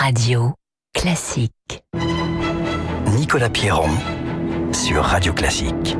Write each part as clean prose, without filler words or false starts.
Radio Classique. Nicolas Pierron sur Radio Classique.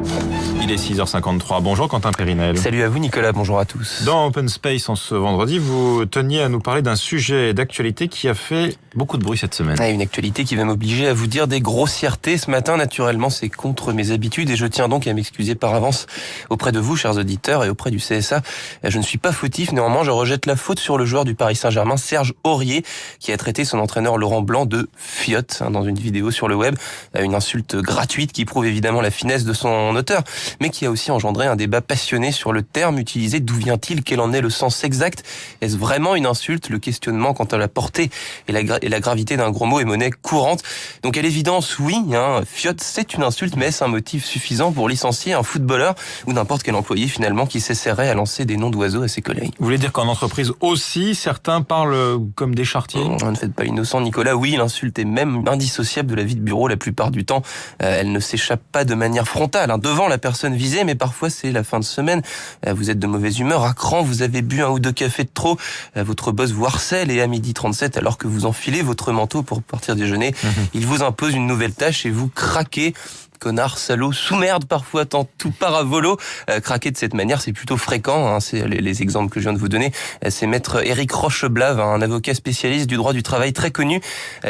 Il est 6h53. Bonjour Quentin Périnel. Salut à vous Nicolas, bonjour à tous. Dans Open Space, en ce vendredi, vous teniez à nous parler d'un sujet d'actualité qui a fait beaucoup de bruit cette semaine. Une actualité qui va m'obliger à vous dire des grossièretés ce matin. Naturellement, c'est contre mes habitudes et je tiens donc à m'excuser par avance auprès de vous, chers auditeurs, et auprès du CSA. Je ne suis pas fautif, néanmoins je rejette la faute sur le joueur du Paris Saint-Germain, Serge Aurier, qui a traité son entraîneur Laurent Blanc de fiotte dans une vidéo sur le web. Une insulte gratuite qui prouve évidemment la finesse de son auteur, mais qui a aussi engendré un débat passionné sur le terme utilisé. D'où vient-il? Quel en est le sens exact? Est-ce vraiment une insulte? Le questionnement quant à la portée et la gravité d'un gros mot est monnaie courante. Donc à l'évidence, oui, fiotte, c'est une insulte, mais est-ce un motif suffisant pour licencier un footballeur ou n'importe quel employé finalement qui s'essaierait à lancer des noms d'oiseaux à ses collègues? Vous voulez dire qu'en entreprise aussi, certains parlent comme des charretiers? Ne faites pas innocent, Nicolas. Oui, l'insulte est même indissociable de la vie de bureau la plupart du temps. Elle ne s'échappe pas de manière frontale devant la personne visée, mais parfois c'est la fin de semaine. Vous êtes de mauvaise humeur, à cran, vous avez bu un ou deux cafés de trop, votre boss vous harcèle et à 12h37, alors que vous enfilez votre manteau pour partir déjeuner, il vous impose une nouvelle tâche et vous craquez. Connard, salaud, sous-merde parfois, tant tout part à volo. Craquer de cette manière, c'est plutôt fréquent. C'est les exemples que je viens de vous donner. C'est maître Éric Rocheblave, un avocat spécialiste du droit du travail très connu,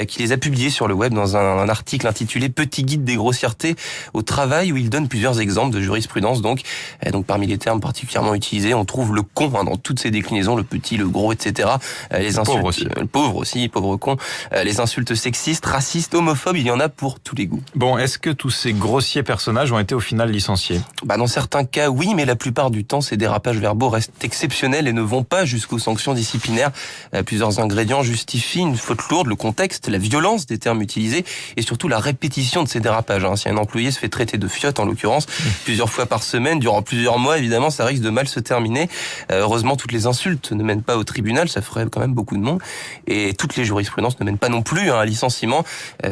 qui les a publiés sur le web dans un article intitulé Petit guide des grossièretés au travail, où il donne plusieurs exemples de jurisprudence. Donc parmi les termes particulièrement utilisés, on trouve le con dans toutes ses déclinaisons, le petit, le gros, etc. Les insultes, le pauvre aussi, pauvre con. Les insultes sexistes, racistes, homophobes, il y en a pour tous les goûts. Bon, est-ce que tous ces grossiers personnages ont été au final licenciés? Dans certains cas, oui, mais la plupart du temps, ces dérapages verbaux restent exceptionnels et ne vont pas jusqu'aux sanctions disciplinaires. Plusieurs ingrédients justifient une faute lourde: le contexte, la violence des termes utilisés et surtout la répétition de ces dérapages. Si un employé se fait traiter de fiotte, en l'occurrence, plusieurs fois par semaine, durant plusieurs mois, évidemment, ça risque de mal se terminer. Heureusement, toutes les insultes ne mènent pas au tribunal, ça ferait quand même beaucoup de monde. Et toutes les jurisprudences ne mènent pas non plus à un licenciement.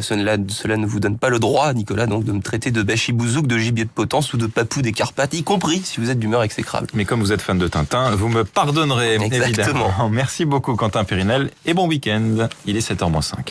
Cela ne vous donne pas le droit, Nicolas, donc de me traiter de bachibouzouk, de gibier de Potence ou de papou des Carpates, y compris si vous êtes d'humeur exécrable. Mais comme vous êtes fan de Tintin, vous me pardonnerez. Exactement. Évidemment. Merci beaucoup Quentin Périnel et bon week-end. Il est 7h-5.